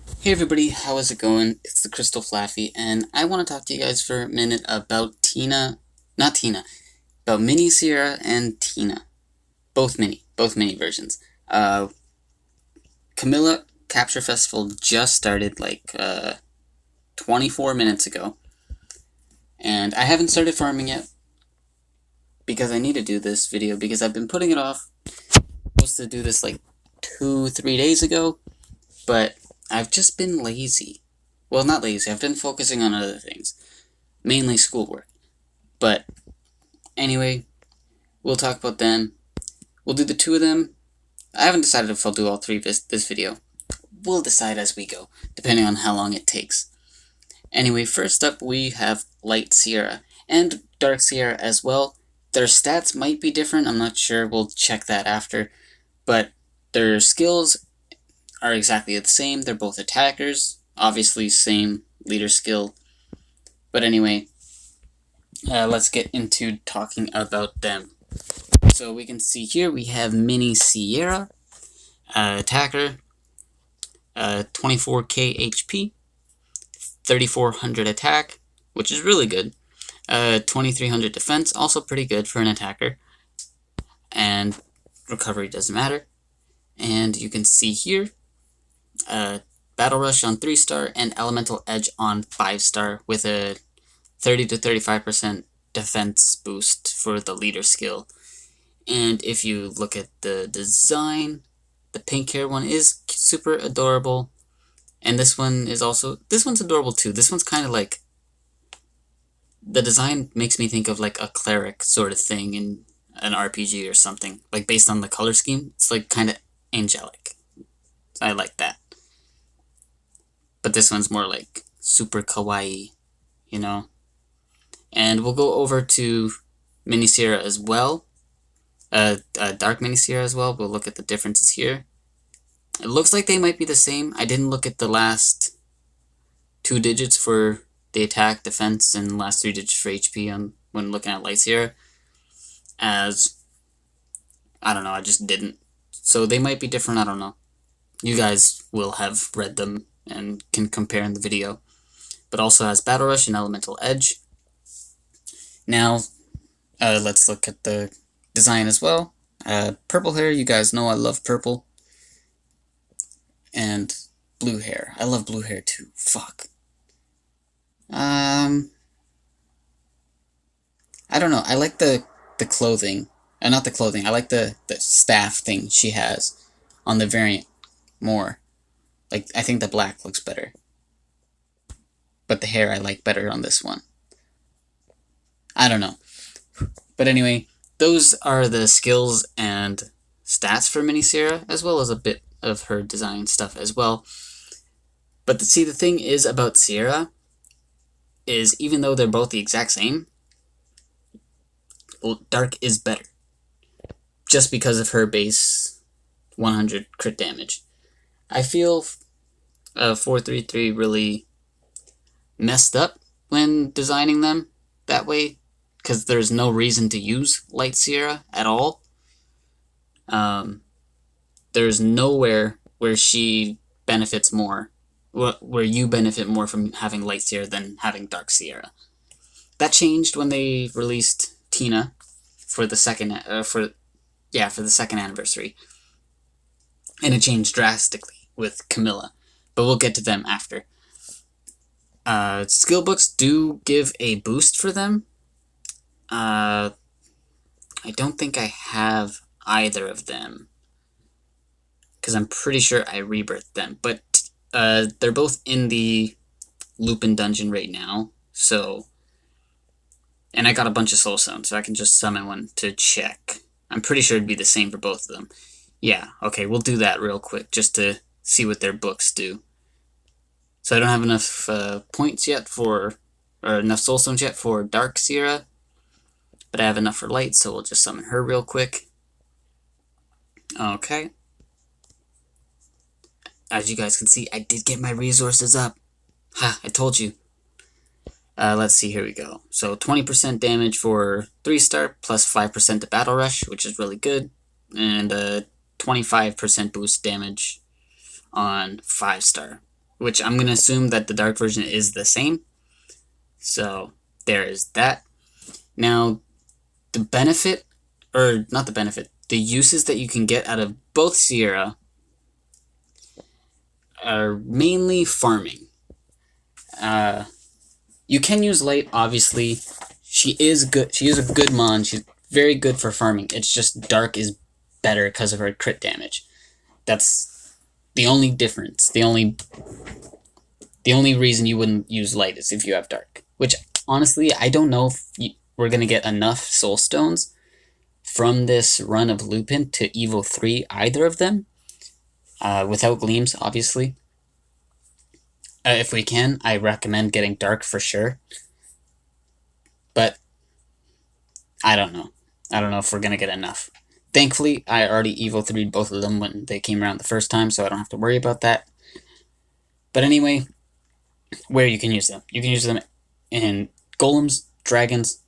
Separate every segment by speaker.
Speaker 1: Hey everybody, how is it going? It's the Crystal Flaffy, and I want to talk to you guys for a minute about about Mini Seira and Tina. Both mini versions. Camilla Capture Festival just started 24 minutes ago, and I haven't started farming yet because I need to do this video because I've been putting it off. I was supposed to do this like 2-3 days ago, but I've just been lazy. Well, not lazy, I've been focusing on other things. Mainly schoolwork. But, anyway, we'll talk about them. We'll do the two of them. I haven't decided if I'll do all three this video. We'll decide as we go, depending on how long it takes. Anyway, first up we have Light Seira, and Dark Seira as well. Their stats might be different, I'm not sure, we'll check that after. But their skills are exactly the same. They're both attackers. Obviously, same leader skill. But anyway, let's get into talking about them. So we can see here we have Mini Seira, attacker, 24k HP, 3400 attack, which is really good. 2300 defense, also pretty good for an attacker. And recovery doesn't matter. And you can see here, Battle Rush on 3-star and Elemental Edge on 5-star with a 30 to 35% defense boost for the leader skill. And if you look at the design, the pink hair one is super adorable. And this one's adorable too. This one's kind of like, the design makes me think of like a cleric sort of thing in an RPG or something. Like based on the color scheme, it's like kind of angelic. So I like that. But this one's more like super kawaii, you know? And we'll go over to Mini Seira as well. Dark Mini Seira as well. We'll look at the differences here. It looks like they might be the same. I didn't look at the last 2 digits for the attack, defense, and last 3 digits for HP when looking at Light Seira. As, I don't know, I just didn't. So they might be different, I don't know. You guys will have read them and can compare in the video. But also has Battle Rush and Elemental Edge. Now, let's look at the design as well. Purple hair, you guys know I love purple. And blue hair. I love blue hair too. Fuck. I don't know. I like the clothing. Not the clothing. I like the staff thing she has on the variant more. Like, I think the black looks better. But the hair I like better on this one. I don't know. But anyway, those are the skills and stats for Mini Seira, as well as a bit of her design stuff as well. But see, the thing is about Seira is even though they're both the exact same, Dark is better. Just because of her base 100 crit damage. I feel 433 really messed up when designing them that way, because there's no reason to use Light Seira at all. There's nowhere where she benefits more, where you benefit more from having Light Seira than having Dark Seira. That changed when they released Tina for the second anniversary, and it changed drastically with Camilla, but we'll get to them after. Skill books do give a boost for them. I don't think I have either of them, because I'm pretty sure I rebirthed them, but they're both in the Lupin dungeon right now, so, and I got a bunch of soul stones, so I can just summon one to check. I'm pretty sure it'd be the same for both of them. Yeah, okay, we'll do that real quick, just to see what their books do. So I don't have enough points yet or enough soul stones yet for Dark Seira, but I have enough for Light, so we'll just summon her real quick. Okay. As you guys can see, I did get my resources up. Ha, I told you. Let's see, here we go. So 20% damage for 3-star, plus 5% to Battle Rush, which is really good. And 25% boost damage on 5-star, which I'm going to assume that the dark version is the same. So there is that. Now, the benefit, or not the benefit, the uses that you can get out of both Seira are mainly farming. You can use light, obviously. She is good. She is a good mon. She's very good for farming. It's just dark is better because of her crit damage. That's the only difference. The only reason you wouldn't use light is if you have dark. Which, honestly, I don't know if we're going to get enough soul stones from this run of Lupin to Evo 3, either of them. Without gleams, obviously. If we can, I recommend getting dark for sure. But I don't know. I don't know if we're going to get enough. Thankfully, I already Evo 3'd both of them when they came around the first time, so I don't have to worry about that. But anyway, where you can use them. You can use them in golems, dragons,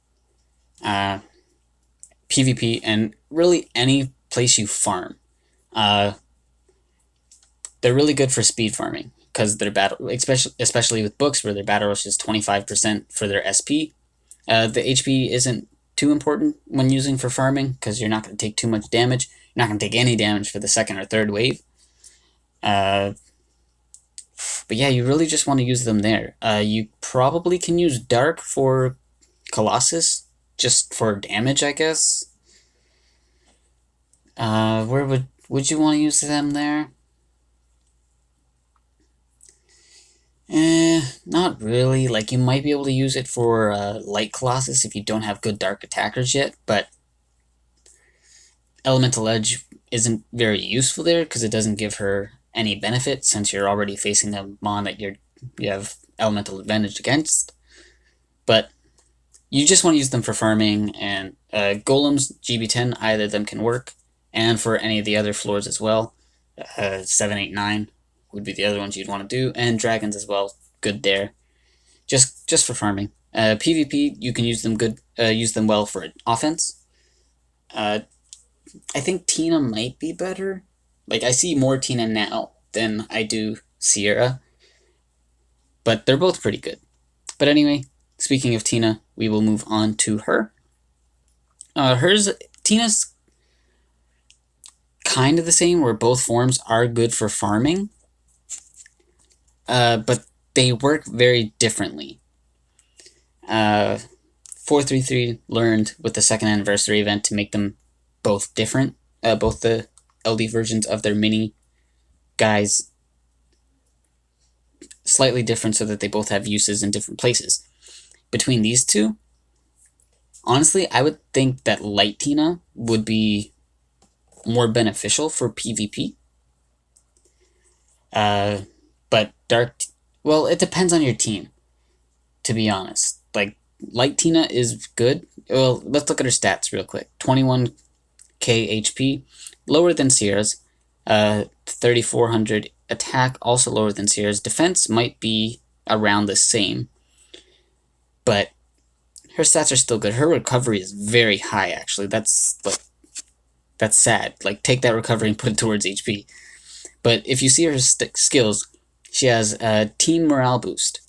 Speaker 1: PvP, and really any place you farm. They're really good for speed farming, because their battle, especially with books where their battle rush is 25% for their SP. The HP isn't too important when using for farming, because you're not going to take too much damage. You're not going to take any damage for the second or third wave. But yeah, you really just want to use them there. You probably can use Dark for Colossus, just for damage, I guess. Where would you want to use them there? Not really. Like, you might be able to use it for Light Colossus if you don't have good Dark attackers yet, but Elemental Edge isn't very useful there because it doesn't give her any benefit since you're already facing a mon that you have elemental advantage against. But you just want to use them for farming, and golems, GB10, either of them can work, and for any of the other floors as well. 7, 8, 9 would be the other ones you'd want to do, and dragons as well, good there. Just for farming. PvP, you can use them well for offense. I think Tina might be better. Like, I see more Tina now than I do Seira, but they're both pretty good. But anyway, speaking of Tina, we will move on to her. Tina's kind of the same, where both forms are good for farming, but they work very differently. 433 learned with the second anniversary event to make them both different, both the LD versions of their mini guys slightly different so that they both have uses in different places. Between these two, honestly, I would think that Light Tina would be more beneficial for PvP. But Dark, well, it depends on your team, to be honest. Like, Light Tina is good. Well, let's look at her stats real quick. 21k HP, lower than Seira's. 3,400 attack, also lower than Seira's. Defense might be around the same, but her stats are still good. Her recovery is very high, actually. That's sad. Like, take that recovery and put it towards HP. But if you see her skills, she has a team morale boost.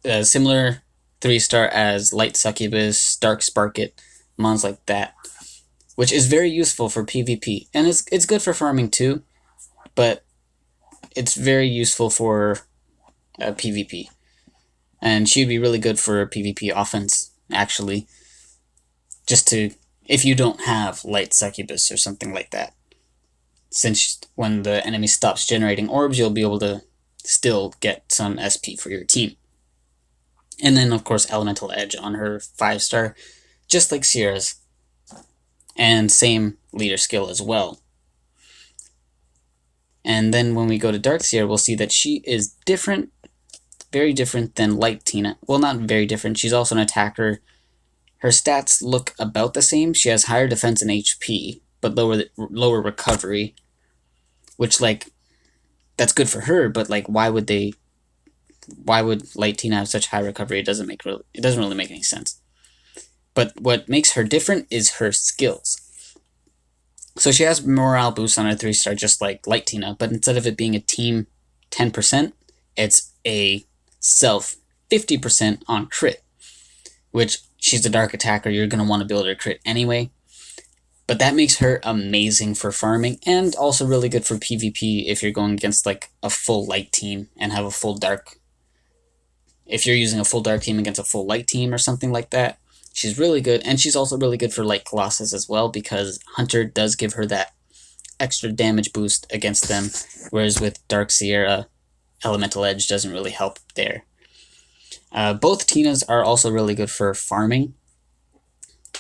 Speaker 1: Similar 3-star as Light Succubus, Dark Sparket, mons like that, which is very useful for PvP. And it's good for farming too, but it's very useful for PvP. And she'd be really good for PvP offense, actually. If you don't have Light Succubus or something like that. Since when the enemy stops generating orbs, you'll be able to still get some SP for your team. And then, of course, Elemental Edge on her 5-star, just like Seira's. And same leader skill as well. And then when we go to Dark Seer, we'll see that she is different, very different than Light Tina. Well, not very different. She's also an attacker. Her stats look about the same. She has higher defense and HP, but lower recovery. Which, like, that's good for her, but, like, why would Light Tina have such high recovery? It doesn't really make any sense. But what makes her different is her skills. So she has morale boost on her 3-star, just like Light Tina, but instead of it being a team 10%, it's a self 50% on crit, which she's a dark attacker, you're going to want to build her crit anyway. But that makes her amazing for farming, and also really good for PvP if you're going against like a full light team and have a full dark. If you're using a full dark team against a full light team or something like that, she's really good. And she's also really good for light Colossus as well, because Hunter does give her that extra damage boost against them, whereas with Dark Seira, Elemental Edge doesn't really help there. Both Tinas are also really good for farming.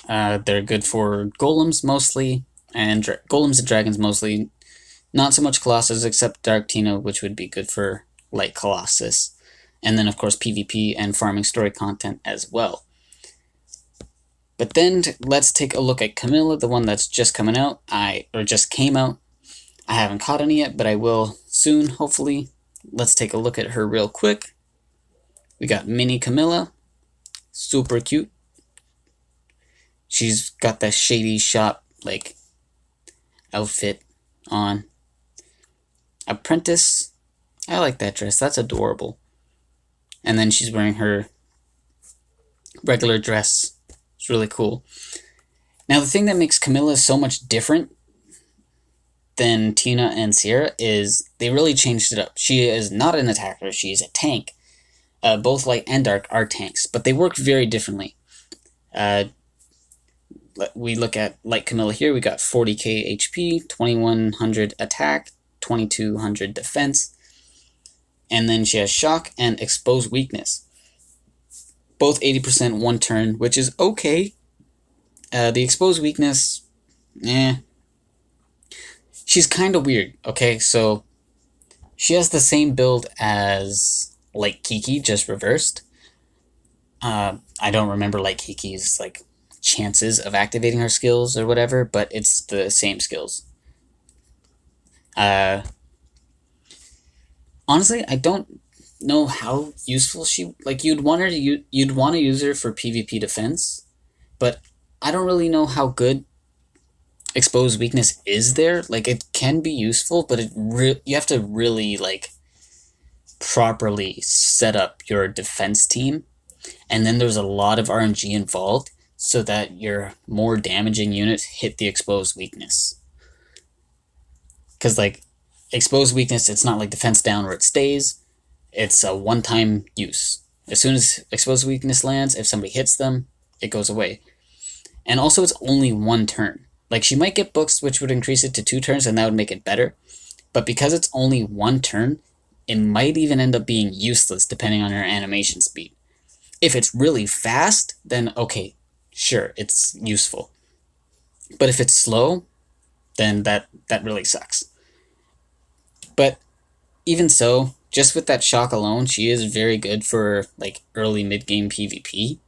Speaker 1: They're good for golems mostly, and golems and dragons mostly. Not so much Colossus, except Dark Tina, which would be good for light Colossus. And then, of course, PvP and farming story content as well. But then, let's take a look at Camilla, the one that's just coming out, just came out. I haven't caught any yet, but I will soon, hopefully. Let's take a look at her real quick. We got Mini Camilla, super cute. She's got that shady shop, like, outfit on. Apprentice, I like that dress, that's adorable. And then she's wearing her regular dress. It's really cool. Now, the thing that makes Camilla so much different than Tina and Seira is they really changed it up. She is not an attacker, she's a tank. Both light and dark are tanks, but they work very differently. We look at light Camilla here, we got 40k HP, 2100 attack, 2200 defense, and then she has shock and exposed weakness. Both 80% one turn, which is okay. The exposed weakness, she's kind of weird, okay? So, she has the same build as like Kiki, just reversed. I don't remember like Kiki's like chances of activating her skills or whatever, but it's the same skills. Honestly, I don't know how useful she, like, you'd want to use her for PvP defense, but I don't really know how good exposed weakness is there. Like, it can be useful, but you have to really like properly set up your defense team, and then there's a lot of RNG involved so that your more damaging units hit the exposed weakness. Because like exposed weakness, it's not like defense down where it stays. It's a one-time use. As soon as exposed weakness lands, if somebody hits them, it goes away. And also, it's only one turn. Like, she might get books which would increase it to 2 turns, and that would make it better. But because it's only one turn, it might even end up being useless depending on her animation speed. If it's really fast, then okay, sure, it's useful. But if it's slow, then that really sucks. But even so, just with that shock alone, she is very good for like early mid-game PvP.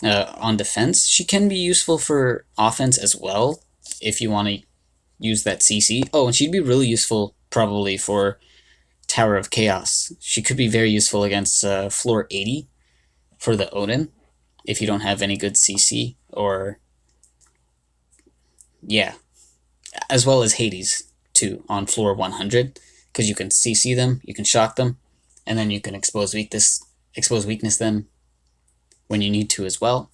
Speaker 1: On defense, she can be useful for offense as well, if you want to use that CC. Oh, and she'd be really useful probably for Tower of Chaos. She could be very useful against floor 80 for the Odin, if you don't have any good CC, or yeah, as well as Hades too on floor 100, because you can CC them, you can shock them, and then you can expose weakness them when you need to as well.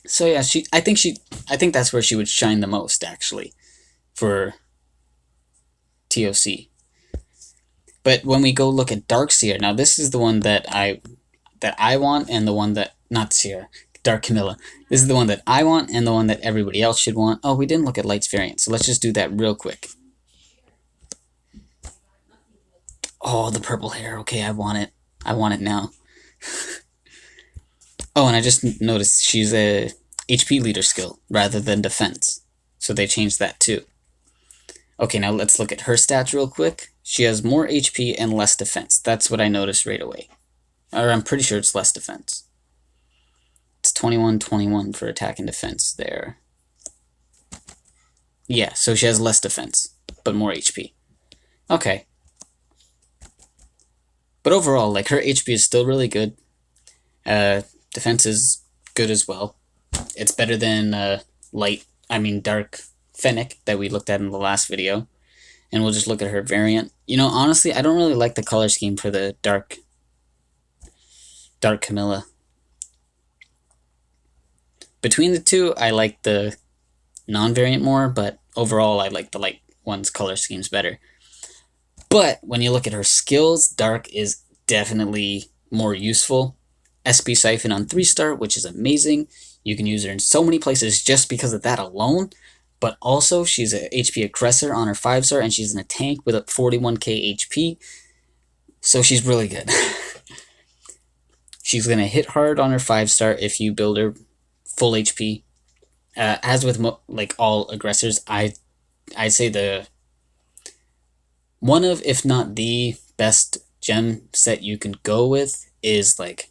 Speaker 1: So yeah, I think that's where she would shine the most, actually, for TOC. But when we go look at Dark Seer, now this is the one that I want, and the one that, not Seer, Dark Camilla. This is the one that I want, and the one that everybody else should want. Oh, we didn't look at Light's variant, so let's just do that real quick. Oh, the purple hair. Okay, I want it. I want it now. Oh, and I just noticed she's a HP leader skill rather than defense. So they changed that too. Okay, now let's look at her stats real quick. She has more HP and less defense. That's what I noticed right away. Or I'm pretty sure it's less defense. It's 21-21 for attack and defense there. Yeah, so she has less defense, but more HP. Okay. But overall, like, her HP is still really good. Defense is good as well. It's better than Dark Fennec that we looked at in the last video. and we'll just look at her variant. You know, honestly, I don't really like the color scheme for the dark Camilla. Between the two, I like the non-variant more, but overall I like the light one's color schemes better. But when you look at her skills, dark is definitely more useful. SP Siphon on 3-star, which is amazing. You can use her in so many places just because of that alone. But also, she's a HP aggressor on her 5-star, and she's in a tank with a 41k HP. So she's really good. She's going to hit hard on her 5-star if you build her full HP. As with like all aggressors, I'd say the one of, if not the best gem set you can go with is like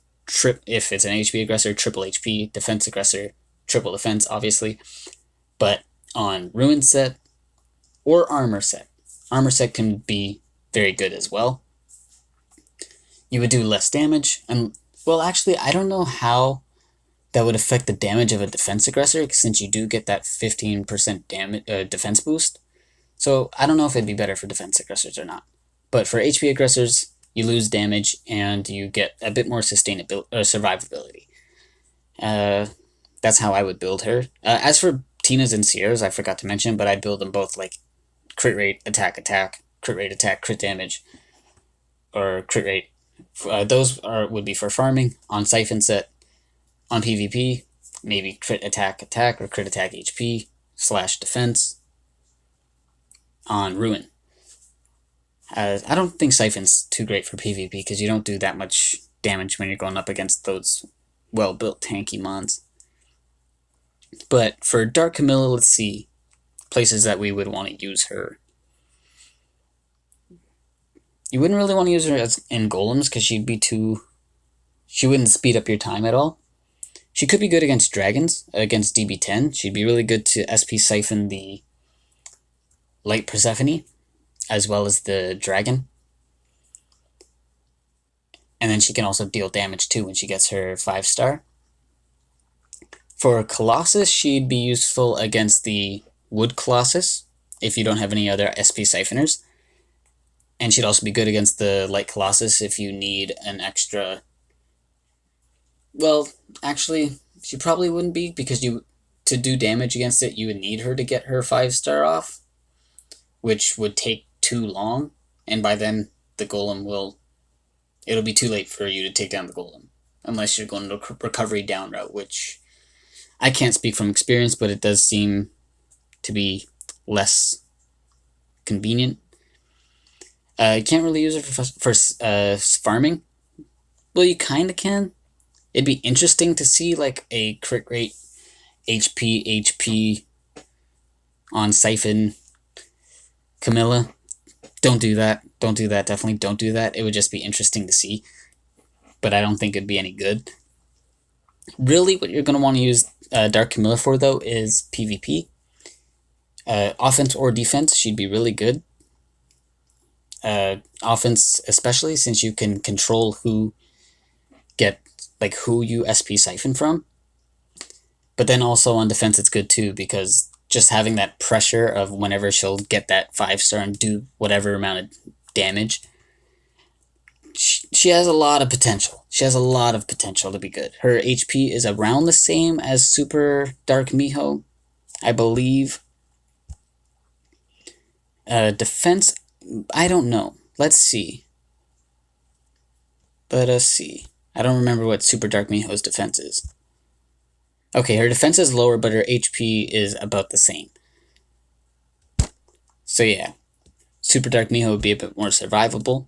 Speaker 1: if it's an HP aggressor, triple HP, defense aggressor, triple defense, obviously. But on ruin set or armor set can be very good as well. You would do less damage, and well, actually, I don't know how that would affect the damage of a defense aggressor, since you do get that 15% damage defense boost. So I don't know if it'd be better for defense aggressors or not. But for HP aggressors, you lose damage and you get a bit more sustainability or survivability. That's how I would build her. As for Tina's and Seers, I forgot to mention, but I'd build them both like crit rate, attack, crit rate, attack, crit damage, or crit rate. Those would be for farming. On Siphon set, on PvP, maybe crit attack, or crit attack HP / defense. On Ruin. I don't think Siphon's too great for PvP because you don't do that much damage when you're going up against those well-built tanky mons. But for Dark Camilla, let's see places that we would want to use her. You wouldn't really want to use her as in golems because she wouldn't speed up your time at all. She could be good against dragons, against DB10. She'd be really good to SP Siphon the Light Persephone, as well as the dragon. And then she can also deal damage too when she gets her 5-star. For Colossus, she'd be useful against the Wood Colossus, if you don't have any other SP Siphoners. And she'd also be good against the Light Colossus if you need an extra... Well, actually, she probably wouldn't be, because to do damage against it, you would need her to get her 5-star off, which would take too long, and by then the golem it'll be too late for you to take down the golem, unless you're going to recovery down route, which I can't speak from experience, but it does seem to be less convenient. You can't really use it for farming. Well, you kind of can. It'd be interesting to see like a crit rate HP on Siphon Camilla. Don't do that. Don't do that. Definitely don't do that. It would just be interesting to see. But I don't think it'd be any good. Really, what you're going to want to use Dark Camilla for, though, is PvP. Offense or defense, she'd be really good. Offense, especially, since you can control who you SP Siphon from. But then also on defense, it's good, too, because just having that pressure of whenever she'll get that 5-star and do whatever amount of damage, she has a lot of potential. She has a lot of potential to be good. Her HP is around the same as Super Dark Miho, I believe. Defense, I don't know. Let's see. Let us see. I don't remember what Super Dark Miho's defense is. Okay, her defense is lower, but her HP is about the same. So yeah, Super Dark Miho would be a bit more survivable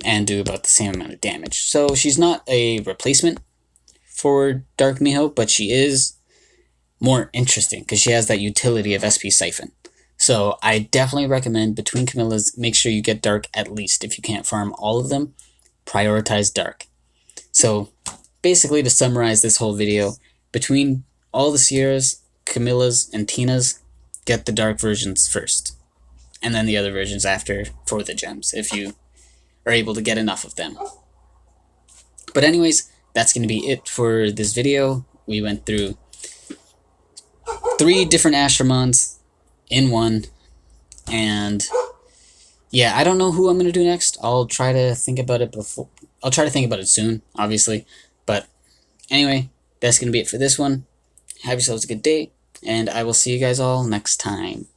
Speaker 1: and do about the same amount of damage. So she's not a replacement for Dark Miho, but she is more interesting because she has that utility of SP Siphon. So I definitely recommend between Camillas, make sure you get Dark at least. If you can't farm all of them, prioritize Dark. So basically, to summarize this whole video, between all the Sierras, Camillas, and Tinas, get the Dark versions first. And then the other versions after for the gems, if you are able to get enough of them. But anyways, that's going to be it for this video. We went through 3 different Astromons in one. And yeah, I don't know who I'm gonna do next. I'll try to think about it before. I'll try to think about it soon, obviously. But anyway, that's gonna be it for this one. Have yourselves a good day, and I will see you guys all next time.